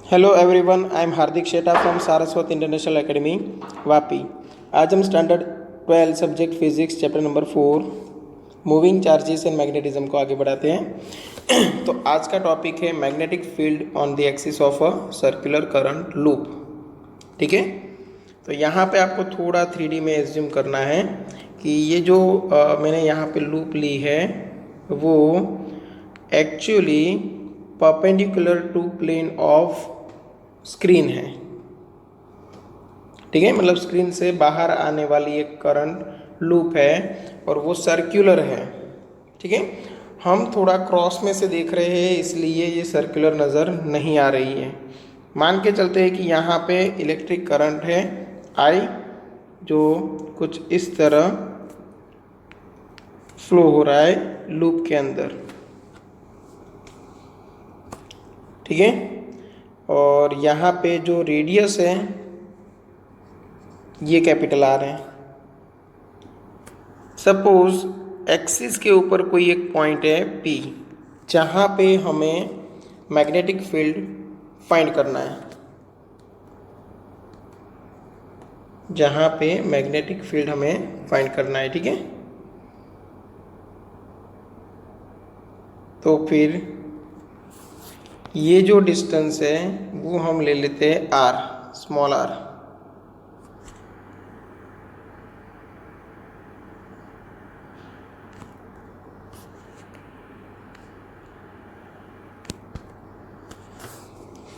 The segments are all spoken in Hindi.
Hello everyone, I am Hardik Sheta from Saraswat international academy Vapi. आज हम standard 12 subject physics chapter number 4 moving charges and magnetism को आगे बढ़ाते हैं। तो आज का टॉपिक है magnetic field on the axis of a circular current loop. ठीक है, तो यहाँ पे आपको थोड़ा 3D में एज्यूम करना है कि ये जो मैंने यहाँ पे लूप ली है वो actually perpendicular to plane of screen है। ठीक है, मतलब स्क्रीन से बाहर आने वाली एक करंट लूप है और वो सर्कुलर है। ठीक है, हम थोड़ा क्रॉस में से देख रहे हैं इसलिए ये सर्कुलर नज़र नहीं आ रही है। मान के चलते हैं कि यहाँ पे इलेक्ट्रिक करंट है आई, जो कुछ इस तरह फ्लो हो रहा है लूप के अंदर। ठीक है, और यहाँ पे जो रेडियस है ये कैपिटल आर है। सपोज एक्सिस के ऊपर कोई एक पॉइंट है P, जहाँ पे हमें मैग्नेटिक फील्ड फाइंड करना है, जहाँ पे मैग्नेटिक फील्ड हमें फाइंड करना है। ठीक है, तो फिर ये जो डिस्टेंस है वो हम ले लेते हैं r, स्मॉल r।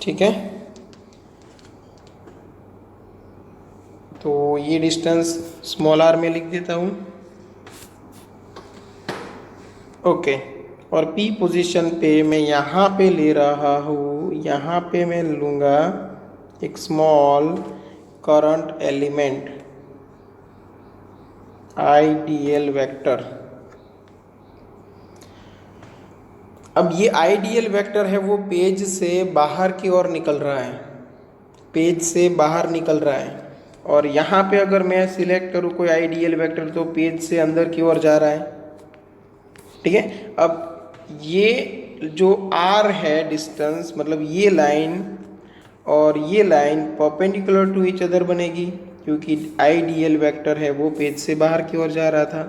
ठीक है, तो ये डिस्टेंस स्मॉल r में लिख देता हूँ। ओके, और P पोजीशन पे मैं यहाँ पे ले रहा हूँ, यहाँ पे मैं लूँगा एक small current element ideal vector. अब ये आइडियल वेक्टर है वो पेज से बाहर की ओर निकल रहा है, पेज से बाहर निकल रहा है। और यहाँ पे अगर मैं सिलेक्ट करूँ कोई आइडियल वेक्टर तो पेज से अंदर की ओर जा रहा है। ठीक है, अब ये जो r है डिस्टेंस, मतलब ये लाइन और ये line perpendicular to each other बनेगी, क्योंकि आइडियल वेक्टर है वो पेज से बाहर की ओर जा रहा था।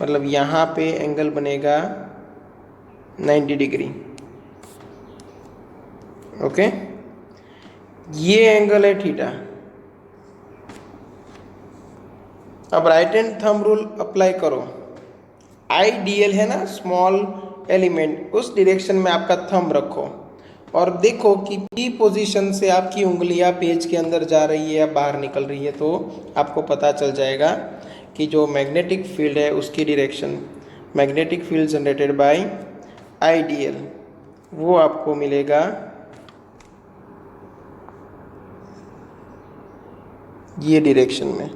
मतलब यहाँ पे एंगल बनेगा 90 डिग्री। ओके, ये एंगल है थीटा। अब right hand thumb rule apply करो। आइडियल है ना, स्मॉल एलिमेंट, उस डायरेक्शन में आपका थंब रखो और देखो कि P पोजीशन से आपकी उंगलियां पेज के अंदर जा रही है या बाहर निकल रही है, तो आपको पता चल जाएगा कि जो मैग्नेटिक फील्ड है उसकी direction, magnetic field generated by ideal, वो आपको मिलेगा ये डायरेक्शन में।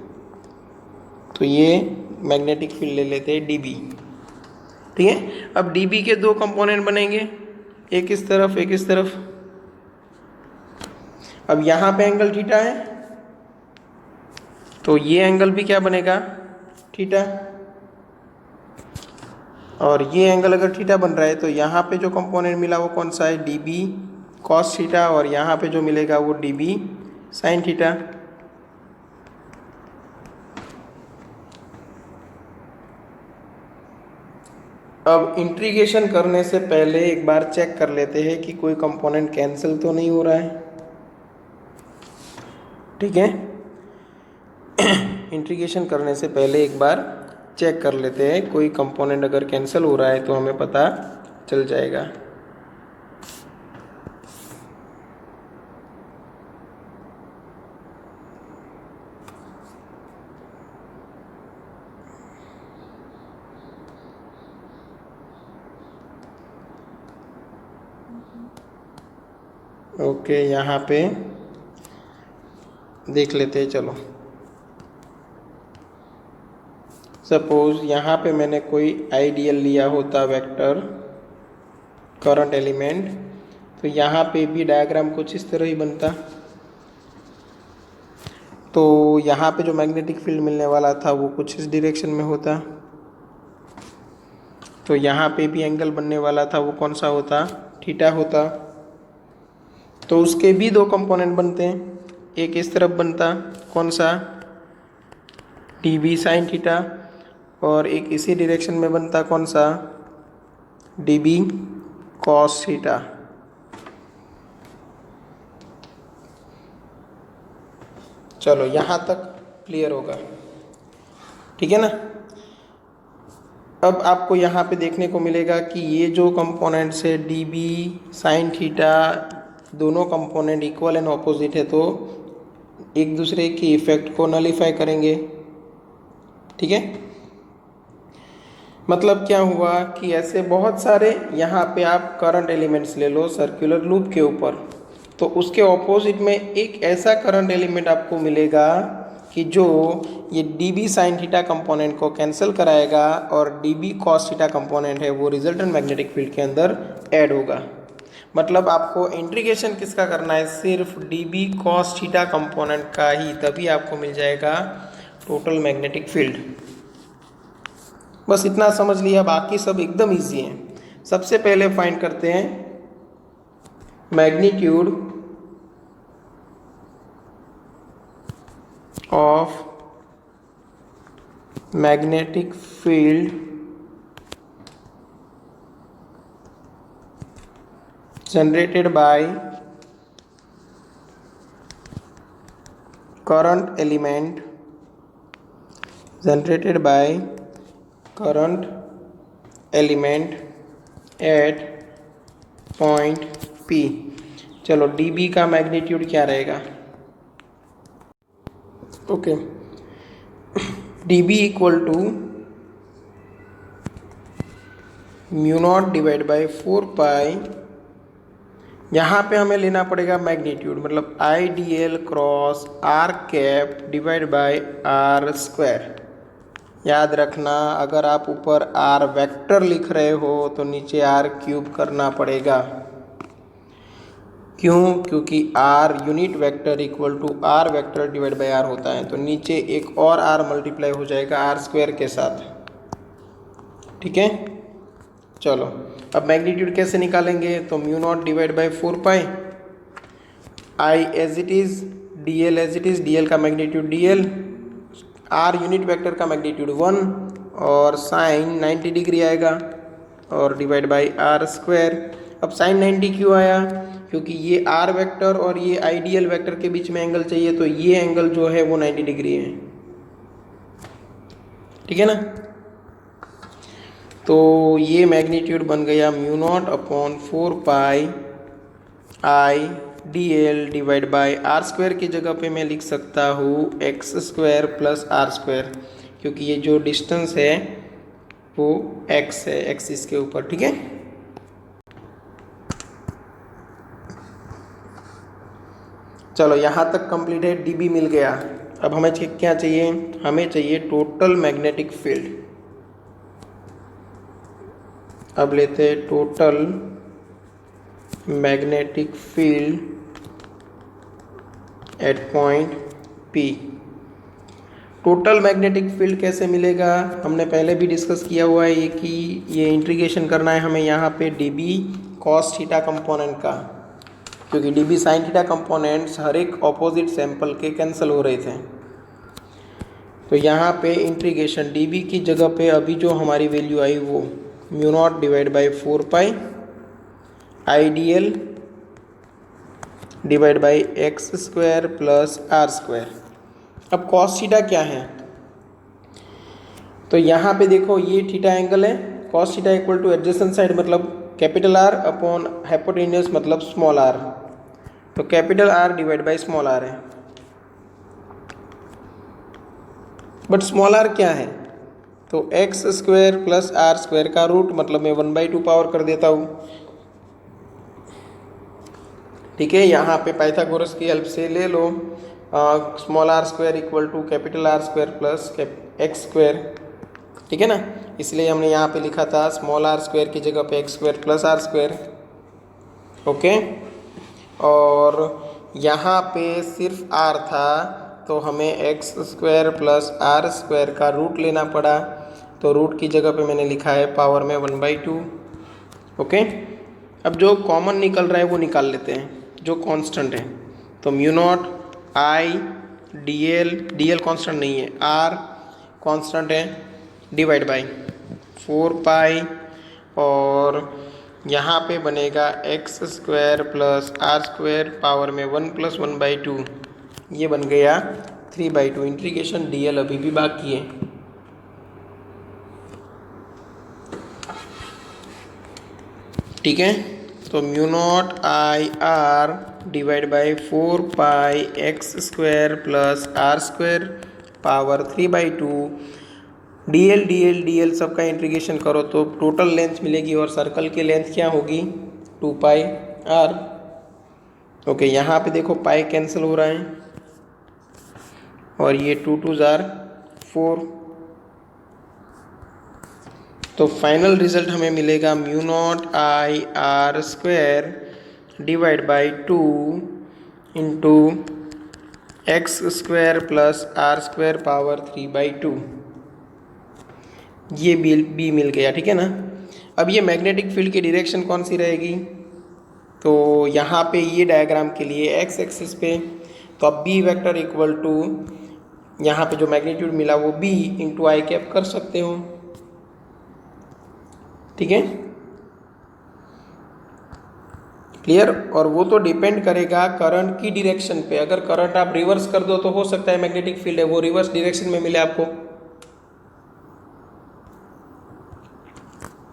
तो ये मैग्नेटिक फील्ड ले लेते हैं dB। ठीक है, अब dB के दो कंपोनेंट बनेंगे, एक इस तरफ एक इस तरफ। अब यहाँ पे एंगल थीटा है तो ये एंगल भी क्या बनेगा, थीटा। और ये एंगल अगर थीटा बन रहा है तो यहाँ पे जो कंपोनेंट मिला वो कौन सा है, dB cos थीटा, और यहाँ पे जो मिलेगा वो dB sin थीटा। अब इंटीग्रेशन करने से पहले एक बार चेक कर लेते हैं कि कोई कंपोनेंट कैंसिल तो नहीं हो रहा है। ठीक है, इंटीग्रेशन करने से पहले एक बार चेक कर लेते हैं, कोई कंपोनेंट अगर कैंसिल हो रहा है तो हमें पता चल जाएगा। ओके, यहाँ पे देख लेते हैं। चलो, सपोज यहाँ पे मैंने कोई आइडियल लिया होता वेक्टर करंट एलिमेंट, तो यहाँ पे भी डायग्राम कुछ इस तरह ही बनता। तो यहाँ पे जो मैग्नेटिक फील्ड मिलने वाला था वो कुछ इस डायरेक्शन में होता। तो यहाँ पे भी एंगल बनने वाला था वो कौन सा होता, थीटा होता। तो उसके भी दो कंपोनेंट बनते हैं, एक इस तरफ बनता कौन सा, डी बी साइन थीटा, और एक इसी डायरेक्शन में बनता कौन सा, डी बी कॉस थीटा। चलो यहाँ तक क्लियर होगा, ठीक है ना। अब आपको यहाँ पे देखने को मिलेगा कि ये जो कंपोनेंट्स है डी बी साइन थीटा, दोनों कंपोनेंट इक्वल एंड ऑपोजिट है, तो एक दूसरे की इफेक्ट को नलीफाई करेंगे, ठीक है। मतलब क्या हुआ कि ऐसे बहुत सारे यहाँ पे आप करंट एलिमेंट्स ले लो सर्कुलर लूप के ऊपर, तो उसके ऑपोजिट में एक ऐसा करंट एलिमेंट आपको मिलेगा कि जो ये D B sine theta component को कैंसिल कराएगा और D B cos theta component है वो रिजल्टेंट मैग्नेटिक फील्ड के अंदर ऐड होगा। मतलब आपको इंटीग्रेशन किसका करना है, सिर्फ D B cos theta component का ही, तभी आपको मिल जाएगा टोटल मैग्नेटिक फील्ड। बस इतना समझ लिया, बाकी सब एकदम इजी है। सबसे पहले फाइंड करते हैं magnitude of magnetic field generated by current element generated by current element at point P। चलो dB का मैग्नीट्यूड क्या रहेगा, okay, dB equal to mu naught divide by 4 pi, यहाँ पे हमें लेना पड़ेगा मैग्नीट्यूड, मतलब I D L cross R cap divide by R square. याद रखना, अगर आप ऊपर आर वेक्टर लिख रहे हो तो नीचे आर क्यूब करना पड़ेगा। क्यों? क्योंकि R unit vector equal to R vector divide by R होता है, तो नीचे एक और आर मल्टीप्लाई हो जाएगा आर स्क्वायर के साथ, ठीक है। चलो अब मैग्नीट्यूड कैसे निकालेंगे, तो mu naught divide by 4 pi, I as it is, D L as it is, D L का magnitude D L, R unit vector का मैग्नीट्यूड 1 और साइन 90 डिग्री आएगा और डिवाइड बाई आर स्क्वायर। अब साइन 90 क्यों आया, क्योंकि ये आर वेक्टर और ये आइडियल वेक्टर के बीच में एंगल चाहिए, तो ये एंगल जो है वो 90 डिग्री है, ठीक है ना। तो ये मैग्नीट्यूड बन गया mu naught upon 4 pi I D L divide by R square की जगह पे मैं लिख सकता हूँ X square plus R square, क्योंकि ये जो डिस्टेंस है वो एक्स है, एक्सिस के ऊपर, ठीक है। चलो यहाँ तक कंप्लीट है, डीबी मिल गया। अब हमें क्या चाहिए, हमें चाहिए टोटल मैग्नेटिक फील्ड। अब लेते हैं total magnetic field at point P। Total magnetic field कैसे मिलेगा, हमने पहले भी डिस्कस किया हुआ है ये कि ये इंटीग्रेशन करना है हमें यहाँ पे dB cos थीटा कंपोनेंट का, क्योंकि dB sin थीटा कंपोनेंट्स हर एक ऑपोजिट सैंपल के कैंसिल हो रहे थे। तो यहाँ पे इंटीग्रेशन dB की जगह पे अभी जो हमारी वैल्यू आई वो mu naught divide by 4 pi I D L divide by X square plus R square. अब कॉस थीटा क्या है, तो यहाँ पे देखो ये थीटा एंगल है, cos theta equal to adjacent side मतलब कैपिटल आर अपॉन हाइपोटेन्यूस मतलब स्मॉल आर, तो capital R divide by small R है। बट स्मॉल आर क्या है, तो X square plus R square का रूट, मतलब मैं 1/2 पावर कर देता हूँ, ठीक है। यहाँ पे पाइथागोरस की हेल्प से ले लो, small R square equal to capital R square plus X square, ठीक है ना। इसलिए हमने यहाँ पे लिखा था स्मॉल आर स्क्वायर की जगह पे X square plus R square, okay. और यहाँ पे सिर्फ आर था तो हमें X square plus R square का रूट लेना पड़ा, तो रूट की जगह पे मैंने लिखा है पावर में 1/2, ओके। अब जो कॉमन निकल रहा है वो निकाल लेते हैं। जो कांस्टेंट है, तो mu naught I D L constant नहीं है, आर कांस्टेंट है, डिवाइड बाई 4 पाई, और यहाँ पे बनेगा X square plus R square power में 1 + 1/2, ये बन गया 3/2। इंटीग्रेशन डी एल अभी भी बाकी है। ठीक है, तो mu naught I R divide by 4 pi X square plus R square power 3/2, D L सबका इंटीग्रेशन करो तो टोटल लेंथ मिलेगी, और सर्कल की लेंथ क्या होगी 2 पाई आर। ओके, यहाँ पे देखो पाई कैंसिल हो रहा है, और ये 2 2 जार 4, तो फाइनल रिजल्ट हमें मिलेगा mu naught I R square divide by 2 into X square plus R square power 3/2, ये बी मिल गया। ठीक है ना। अब ये मैग्नेटिक फील्ड की डायरेक्शन कौन सी रहेगी, तो यहाँ पे ये डायग्राम के लिए एक्स एक्सिस पे, तो अब बी वेक्टर इक्वल टू यहाँ पे जो मैग्नीट्यूड मिला वो बी इंटू आई कैप कर सकते हो। ठीक है, क्लियर। और वो तो डिपेंड करेगा करंट की डायरेक्शन पे, अगर करंट आप रिवर्स कर दो तो हो सकता है मैग्नेटिक फील्ड है वो रिवर्स डायरेक्शन में मिले आपको।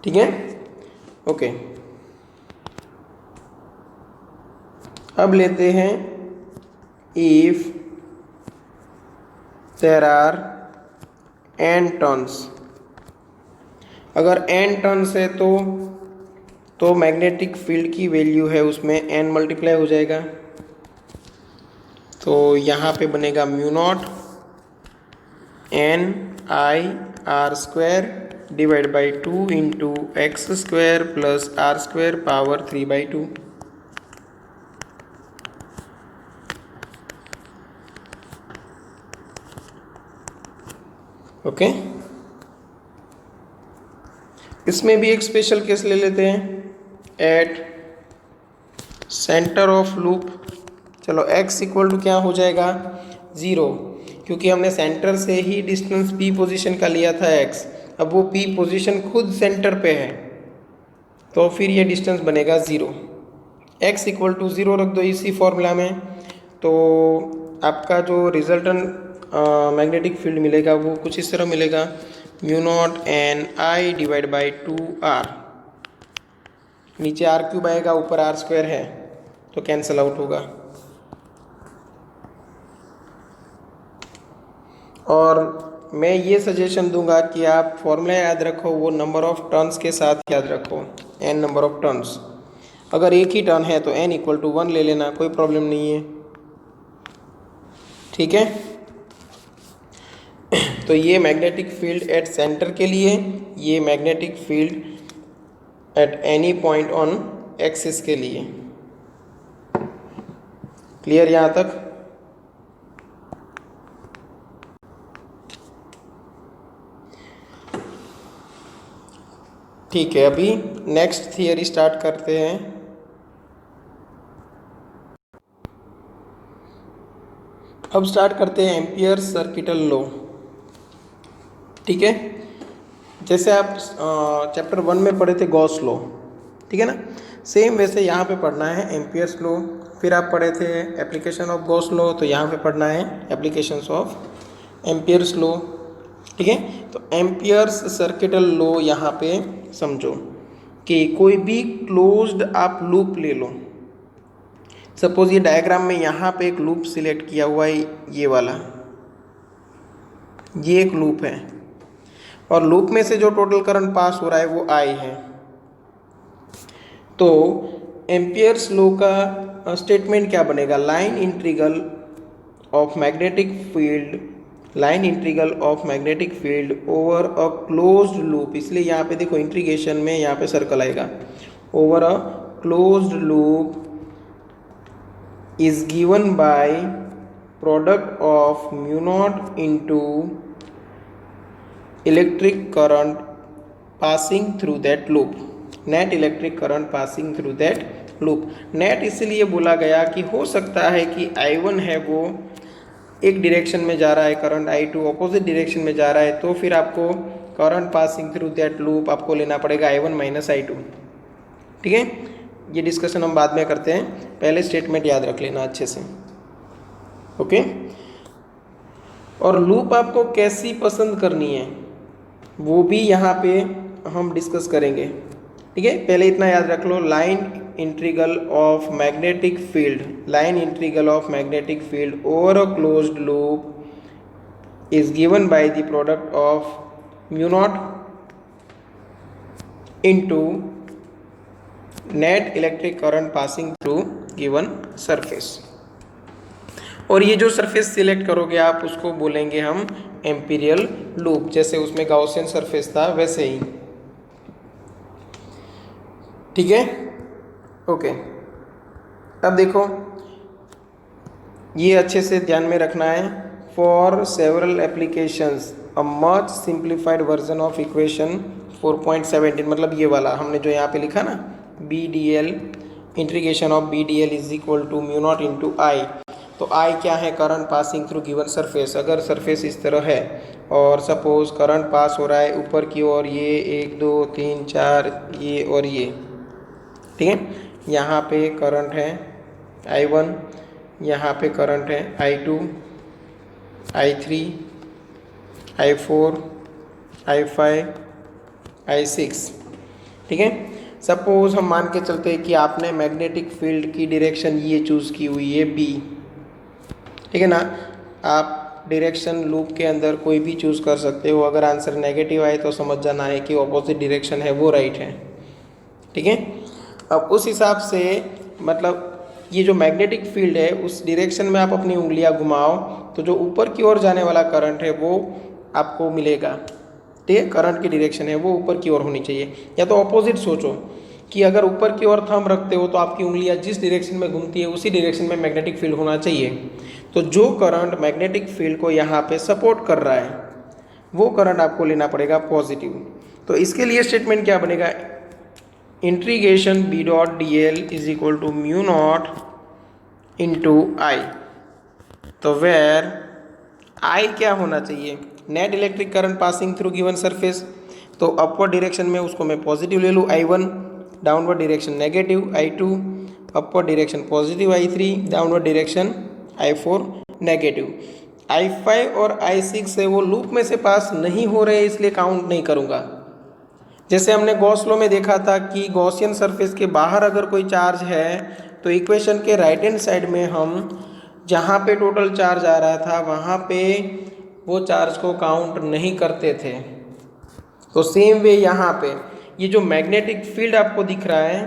ठीक है, ओके। अब लेते हैं if there are n turns, अगर n टर्न्स है तो मैग्नेटिक फील्ड की वैल्यू है उसमें n मल्टीप्लाई हो जाएगा, तो यहाँ पे बनेगा mu naught n I R square divide by 2 into X square plus R square power 3/2। Okay, इसमें भी एक स्पेशल केस ले लेते हैं एट सेंटर ऑफ लूप। चलो x इक्वल टू क्या हो जाएगा 0, क्योंकि हमने सेंटर से ही डिस्टेंस p पोजीशन का लिया था x, अब वो p पोजीशन खुद सेंटर पे है तो फिर ये डिस्टेंस बनेगा 0। x इक्वल टू 0 रख दो इसी फॉर्मूला में, तो आपका जो रिजल्टेंट मैग्नेटिक फील्ड मिलेगा वो कुछ इस तरह मिलेगा, mu not an I divide by 2r, नीचे r क्यूब आएगा ऊपर r स्क्वायर है तो कैंसिल आउट होगा। और मैं ये सजेशन दूंगा कि आप फॉर्मूला याद रखो, वो नंबर ऑफ टर्न्स के साथ याद रखो, n नंबर ऑफ टर्न्स। अगर एक ही टर्न है तो n इक्वल टू 1 ले लेना, कोई प्रॉब्लम नहीं है। ठीक है, तो ये मैग्नेटिक फील्ड एट सेंटर के लिए, ये magnetic field at any point on axis के लिए। क्लियर यहाँ तक? ठीक है, अभी नेक्स्ट थियरी स्टार्ट करते हैं। अब स्टार्ट करते हैं एम्पियर्स सर्किटल लॉ। ठीक है, जैसे आप चैप्टर 1 में पढ़े थे गॉस लॉ, ठीक है ना, सेम वैसे यहाँ पे पढ़ना है एम्पियर्स लॉ। फिर आप पढ़े थे एप्लीकेशन ऑफ गॉस लॉ, तो यहाँ पे पढ़ना है एप्लीकेशंस ऑफ एम्पियर्स लॉ। ठीक है, तो एम्पियर्स सर्किटल लॉ यहाँ पे समझो कि कोई भी क्लोज्ड आप लूप ले लो। सपोज ये डायग्राम में यहाँ पे एक लूप सिलेक्ट किया हुआ है, ये वाला, ये एक लूप है, और लूप में से जो टोटल करंट पास हो रहा है वो I है। तो एम्पियर्स लॉ का स्टेटमेंट क्या बनेगा, line integral of magnetic field, line integral of magnetic field over a closed loop, इसलिए यहाँ पे देखो इंटीग्रेशन में यहाँ पे सर्कल आएगा, over a closed loop is given by product of mu naught into electric current passing through that loop, net electric current passing through that loop. Net इसलिए बोला गया कि हो सकता है कि I1 है वो एक डायरेक्शन में जा रहा है, करंट I2 ऑपोजिट डायरेक्शन में जा रहा है, तो फिर आपको current passing through that loop आपको लेना पड़ेगा I1 माइनस I2। ठीक है, ये डिस्कशन हम बाद में करते हैं, पहले स्टेटमेंट याद रख लेना अच्छे से। ओके, और लूप आपको कैसी पसंद करनी है वो भी यहाँ पे हम डिस्कस करेंगे। ठीक है, पहले इतना याद रख लो, line integral of magnetic field, line integral of magnetic field over a closed loop is given by the product of mu naught into net electric current passing through given surface. और ये जो सरफेस सिलेक्ट करोगे आप उसको बोलेंगे हम एम्पीरियल लूप, जैसे उसमें गाउसियन सरफेस था वैसे ही। ठीक है, ओके। अब देखो ये अच्छे से ध्यान में रखना है। For several applications a much simplified version of equation 4.17, मतलब ये वाला हमने जो यहाँ पे लिखा ना, B D L integration of B D L is equal to mu naught into I. तो आई क्या है, current passing through given surface. अगर सरफेस इस तरह है और सपोज करंट पास हो रहा है ऊपर की ओर, ये 1 2 3 4 ये और ये, ठीक है, यहाँ पे करंट है I1, यहाँ पे करंट है I2, I3, I4, I5, I6। ठीक है, सपोज हम मान के चलते हैं कि आपने मैग्नेटिक फील्ड की डायरेक्शन ये चूज़ की हुई है B। ठीक है ना, आप डायरेक्शन लूप के अंदर कोई भी चूज़ कर सकते हो। अगर आंसर नेगेटिव आए तो समझ जाना है कि ऑपोजिट डायरेक्शन है वो राइट है। ठीक है, अब उस हिसाब से मतलब ये जो मैग्नेटिक फील्ड है उस डायरेक्शन में आप अपनी उंगलियां घुमाओ तो जो ऊपर की ओर जाने वाला करंट है वो आपको मिलेगा। ठीक है, करंट की डायरेक्शन है वो ऊपर की ओर होनी चाहिए। या तो ऑपोजिट सोचो कि अगर ऊपर की ओर थंब रखते हो तो आपकी उंगलियां जिस डायरेक्शन में घूमती है उसी डायरेक्शन में मैग्नेटिक फील्ड होना चाहिए। तो जो करंट मैग्नेटिक फील्ड को यहाँ पे सपोर्ट कर रहा है वो करंट आपको लेना पड़ेगा पॉजिटिव। तो इसके लिए स्टेटमेंट क्या बनेगा, integration B dot D L is equal to mu naught into I. तो वेयर आई क्या होना चाहिए, net electric current passing through given surface. तो अपवर्ड डायरेक्शन में उसको मैं पॉजिटिव ले लूँ I1, downward direction negative I2, upward direction positive I3, downward direction I4 negative. I5 और I6 है वो लूप में से पास नहीं हो रहे इसलिए काउंट नहीं करूँगा। जैसे हमने गॉस लॉ में देखा था कि गॉसियन सरफेस के बाहर अगर कोई चार्ज है तो इक्वेशन के राइट हैंड साइड में हम जहाँ पे टोटल चार्ज आ रहा था वहाँ पे वो चार्ज को काउंट नहीं करते थे। तो सेम वे यहाँ पे ये जो मैग्नेटिक फील्ड आपको दिख रहा है,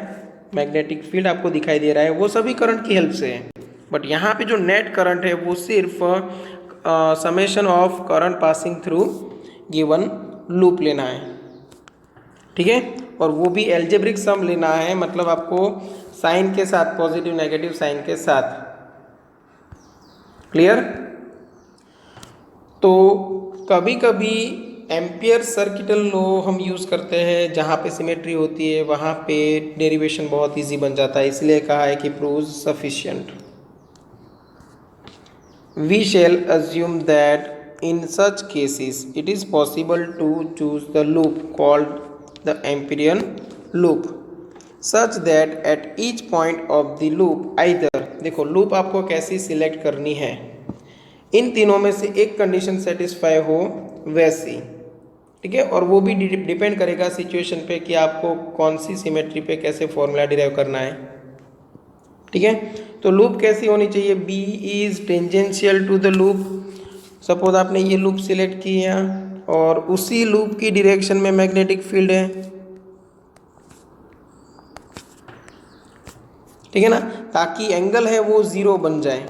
मैग्नेटिक फील्ड आपको दिखाई दे रहा है वो सभी करंट की हेल्प से है। बट यहाँ पे जो नेट करंट है वो सिर्फ summation of current passing through given loop लेना है। ठीक है, और वो भी एल्जेब्रिक सम लेना है, मतलब आपको साइन के साथ, पॉजिटिव नेगेटिव साइन के साथ। क्लियर। तो कभी कभी एम्पियर सर्किटल लॉ हम यूज़ करते हैं, जहाँ पे सिमेट्री होती है वहाँ पे डेरिवेशन बहुत इजी बन जाता है, इसलिए कहा है कि proves sufficient. We shall assume that in such cases it is possible to choose the loop called the Amperian loop such that at each point of the loop either, देखो लूप आपको कैसी सिलेक्ट करनी है, इन तीनों में से एक कंडीशन सेटिस्फाई हो वैसी। ठीक है, और वो भी डिपेंड करेगा सिचुएशन पे कि आपको कौन सी सिमेट्री पे कैसे फॉर्मूला डिराइव करना है। ठीक है, तो लूप कैसी होनी चाहिए, B is tangential to the loop. Suppose आपने ये लूप सिलेक्ट किया और उसी लूप की डायरेक्शन में मैग्नेटिक फील्ड है। ठीक है ना, ताकि एंगल है वो जीरो बन जाए।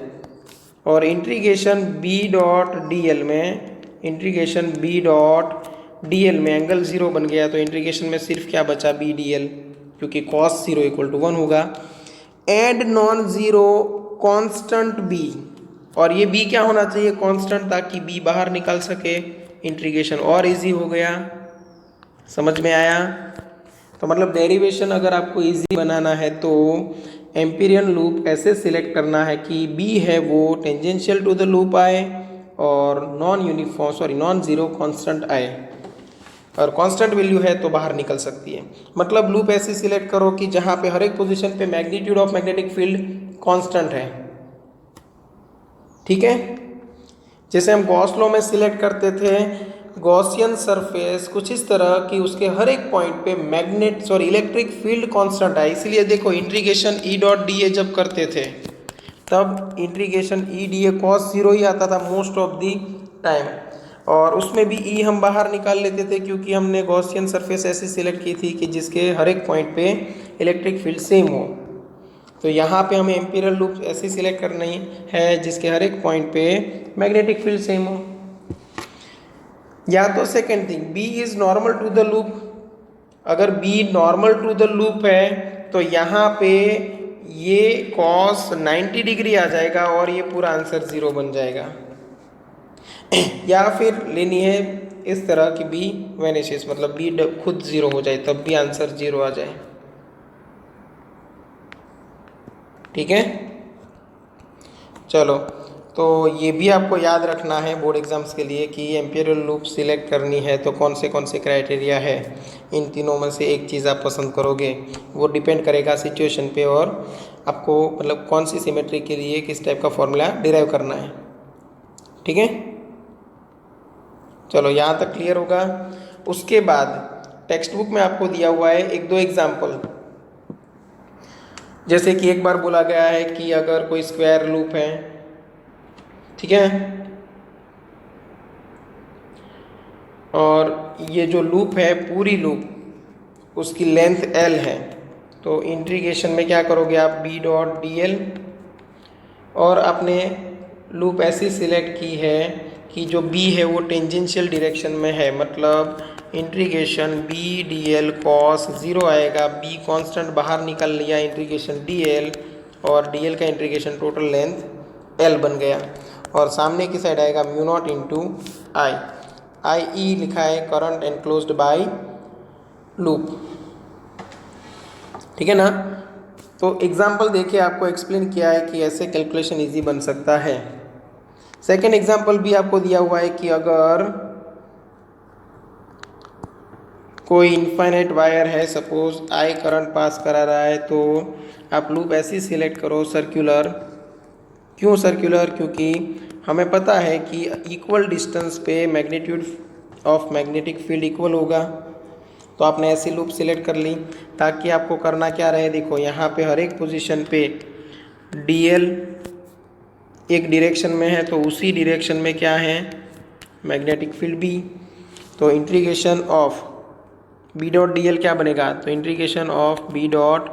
और integration B dot D L में, integration B dot D L में एंगल जीरो बन गया तो इंटीग्रेशन में सिर्फ क्या बचा, B डी एल, क्योंकि कॉस जीरो इक्वल टू 1 होगा। And non zero constant B, और ये B क्या होना चाहिए, कॉन्स्टेंट, ताकि B बाहर निकल सके, इंटीग्रेशन और इजी हो गया। समझ में आया। तो मतलब डेरिवेशन अगर आपको इजी बनाना है तो एम्पीरियन लूप ऐसे सिलेक्ट करना है कि बी है वो टेंजेंशियल टू द लूप आए और नॉन ज़ीरो कांस्टेंट आए, और कांस्टेंट वैल्यू है तो बाहर निकल सकती है। मतलब लूप ऐसे सिलेक्ट करो कि जहाँ पे हर एक पोजीशन पे magnitude of magnetic field constant है। ठीक है, जैसे हम गॉस लॉ में सिलेक्ट करते थे गॉसियन सरफेस कुछ इस तरह कि उसके हर एक पॉइंट पे इलेक्ट्रिक फील्ड कांस्टेंट है। इसीलिए देखो integration E dot D A जब करते थे तब integration E D A cos zero ही आता था मोस्ट ऑफ दी टाइम, और उसमें भी ई हम बाहर निकाल लेते थे क्योंकि हमने गॉसियन सरफेस ऐसी सिलेक्ट की थी कि जिसके हर एक पॉइंट पे इलेक्ट्रिक फील्ड सेम हो। तो यहाँ पे हमें एम्पीरियल लूप ऐसी सिलेक्ट करनी है जिसके हर एक पॉइंट पे मैग्नेटिक फील्ड सेम हो। या तो second thing B is normal to the loop, अगर B normal to the loop है तो यहाँ पे ये कॉस 90 डिग्री आ जाएगा और ये पूरा आंसर जीरो बन जाएगा। या फिर लेनी है इस तरह की बी वेनिशेस, मतलब बी खुद जीरो हो जाए तब भी आंसर जीरो आ जाए। ठीक है, चलो तो ये भी आपको याद रखना है बोर्ड एग्जाम्स के लिए कि एम्पीरियल लूप सिलेक्ट करनी है तो कौन से क्राइटेरिया है, इन तीनों में से एक चीज़ आप पसंद करोगे, वो डिपेंड करेगा सिचुएशन पे और आपको मतलब कौन सी सिमेट्री के लिए किस टाइप का फॉर्मूला डिराइव करना है। ठीक है, चलो यहाँ तक क्लियर होगा। उसके बाद टेक्स्ट बुक में आपको दिया हुआ है एक दो एग्जाम्पल, जैसे कि एक बार बोला गया है कि अगर कोई स्क्वायर लूप है, ठीक है, और ये जो लूप है पूरी लूप उसकी लेंथ l है, तो इंटीग्रेशन में क्या करोगे आप b डॉट डी एल, और आपने लूप ऐसी सिलेक्ट की है कि जो b है वो टेंजेंशियल डायरेक्शन में है, मतलब integration b D L cos zero आएगा, b कांस्टेंट बाहर निकल लिया इंटीग्रेशन डी एल, और डी एल का इंटीग्रेशन टोटल लेंथ l बन गया, और सामने की साइड आएगा म्यू नॉट इंटू आई, आई ई लिखा है करंट एनक्लोज्ड बाय लूप। ठीक है ना, तो एग्जाम्पल देखिए आपको एक्सप्लेन किया है कि ऐसे कैलकुलेशन इजी बन सकता है। सेकेंड एग्जाम्पल भी आपको दिया हुआ है कि अगर कोई इनफाइनाइट वायर है, सपोज आई करंट पास करा रहा है, तो आप लूप ऐसी सिलेक्ट करो सर्कुलर। क्यों सर्कुलर? क्योंकि हमें पता है कि इक्वल डिस्टेंस पे magnitude of magnetic field equal होगा, तो आपने ऐसी लूप सिलेक्ट कर ली ताकि आपको करना क्या रहे। देखो यहाँ पे हर एक पोजीशन पे dl एक डायरेक्शन में है तो उसी डायरेक्शन में क्या है मैग्नेटिक फील्ड b, तो integration of b dot D L क्या बनेगा, तो integration of b dot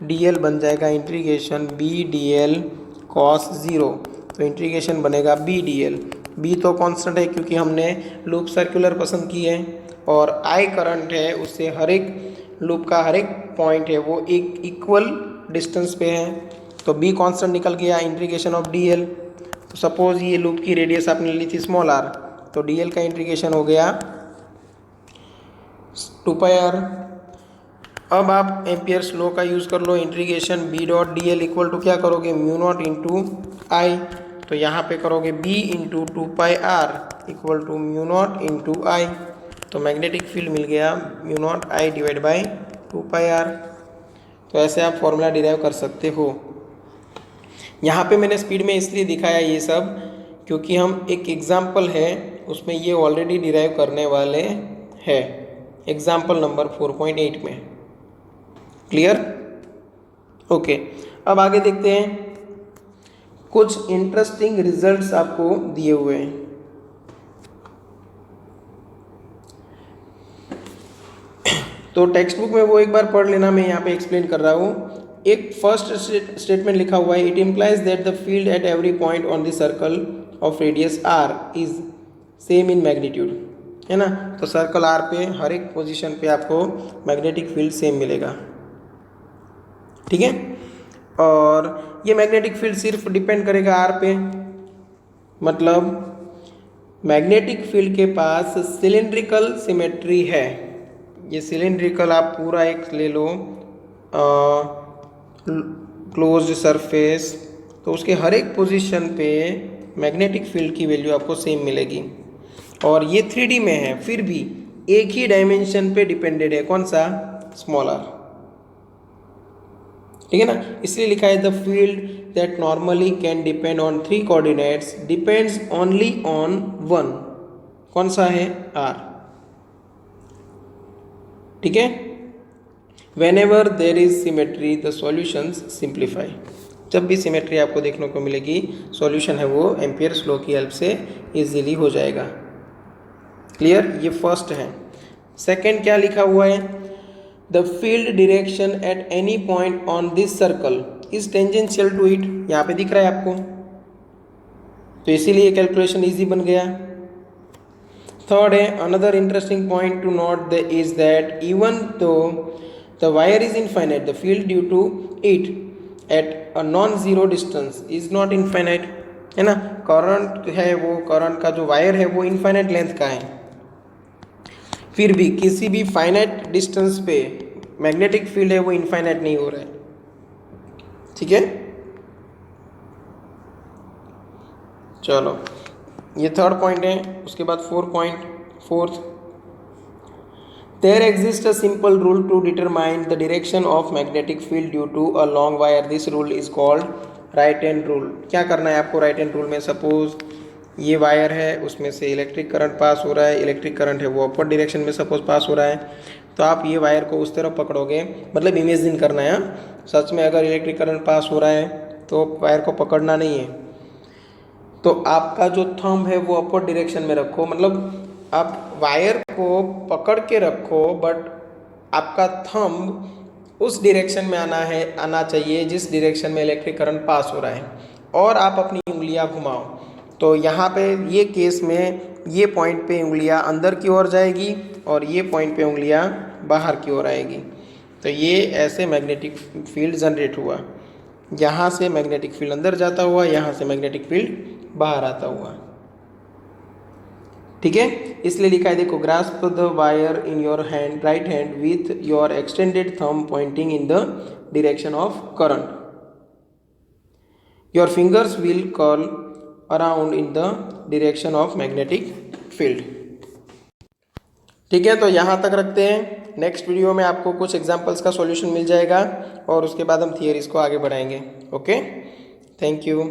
D L बन जाएगा integration b D L cos zero, तो इंटीग्रेशन बनेगा b डी एल। b तो कांस्टेंट है क्योंकि हमने लूप सर्कुलर पसंद की है, और I करंट है उससे हर एक लूप का हर एक पॉइंट है वो एक इक्वल डिस्टेंस पे है, तो b कांस्टेंट निकल गया इंटीग्रेशन ऑफ डी एल। तो सपोज ये लूप की रेडियस आपने ली थी स्मॉल r, तो डी एल का इंटीग्रेशन हो गया 2πr। अब आप एम्पियर्स लॉ का यूज़ कर लो, integration b dot D L equal to क्या करोगे म्यू नॉट इंटू आई, तो यहाँ पे करोगे b into 2πr equal to mu naught into I, तो मैग्नेटिक फील्ड मिल गया mu naught I divide by 2πr। तो ऐसे आप फॉर्मूला डिराइव कर सकते हो। यहाँ पे मैंने स्पीड में इसलिए दिखाया ये सब क्योंकि हम एक एग्जाम्पल है उसमें ये ऑलरेडी डिराइव करने वाले हैं, एग्जाम्पल नंबर 4.8 में। क्लियर? ओके, अब आगे देखते हैं। कुछ इंटरेस्टिंग रिजल्ट्स आपको दिए हुए हैं। तो टेक्स्ट बुक में वो एक बार पढ़ लेना, मैं यहाँ पे एक्सप्लेन कर रहा हूँ। एक फर्स्ट स्टेटमेंट लिखा हुआ है, it implies that the field at every point on the circle of radius R is same in magnitude, है ना। तो सर्कल आर पे हर एक पोजीशन पे आपको मैग्नेटिक फील्ड सेम मिलेगा, ठीक है। और ये मैग्नेटिक फील्ड सिर्फ डिपेंड करेगा आर पे, मतलब मैग्नेटिक फील्ड के पास सिलेंड्रिकल सिमेट्री है। ये सिलेंड्रिकल आप पूरा एक ले लो क्लोज्ड सरफेस, तो उसके हर एक पोजीशन पे मैग्नेटिक फील्ड की वैल्यू आपको सेम मिलेगी। और ये 3D में है, फिर भी एक ही डायमेंशन पे डिपेंडेड है, कौन सा? Small R. ठीक है ना, इसलिए लिखा है the field that normally can depend on 3 coordinates depends only on 1, कौन सा है? आर। ठीक है, whenever there is symmetry the solutions simplify. जब भी सिमेट्री आपको देखने को मिलेगी, सॉल्यूशन है वो एम्पियर्स लॉ की हेल्प से इजीली हो जाएगा। क्लियर, ये फर्स्ट है। सेकंड क्या लिखा हुआ है? The field direction at any point on this circle is tangential to it. यहाँ पे दिख रहा है आपको, तो इसीलिए कैलकुलेशन इजी बन गया। थर्ड है, another interesting point to note is that even though the wire is infinite the field due to it at a non zero distance is not infinite, है ना। करंट है वो, करंट का जो वायर है वो इनफाइनाइट लेंथ का है, फिर भी किसी भी फाइनाइट डिस्टेंस पे मैग्नेटिक फील्ड है वो इनफाइनाइट नहीं हो रहा है। ठीक है, चलो ये थर्ड पॉइंट है। उसके बाद fourth, there exist a simple rule to determine the direction of magnetic field due to a long wire. This rule is called right hand rule. क्या करना है आपको राइट हैंड रूल में? सपोज ये वायर है, उसमें से इलेक्ट्रिक करंट पास हो रहा है, इलेक्ट्रिक करंट है वो अपर डायरेक्शन में सपोज पास हो रहा है, तो आप ये वायर को उस तरफ पकड़ोगे, मतलब इमेजिन करना है। सच में अगर इलेक्ट्रिक करंट पास हो रहा है तो वायर को पकड़ना नहीं है, तो आपका जो थंब है वो अपर डायरेक्शन में रखो, मतलब आप वायर को पकड़ के रखो, बट आपका थंब उस डायरेक्शन में आना चाहिए जिस डायरेक्शन में इलेक्ट्रिक करंट पास हो रहा है, और आप अपनी उंगलियां घुमाओ। तो यहाँ पे ये केस में ये पॉइंट पे उंगलियां अंदर की ओर जाएगी और ये पॉइंट पे उंगलियां बाहर की ओर आएगी, तो ये ऐसे मैग्नेटिक फील्ड जनरेट हुआ। यहाँ से मैग्नेटिक फील्ड अंदर जाता हुआ, यहाँ से मैग्नेटिक फील्ड बाहर आता हुआ। ठीक है, इसलिए लिखा है देखो, grasp the wire in your hand, right hand, with your extended thumb pointing in the direction of current. Your fingers will curl around in the direction of magnetic field. ठीक है, तो यहाँ तक रखते हैं। नेक्स्ट वीडियो में आपको कुछ एग्जांपल्स का सॉल्यूशन मिल जाएगा और उसके बाद हम थियरीज को आगे बढ़ाएंगे। Okay, thank you.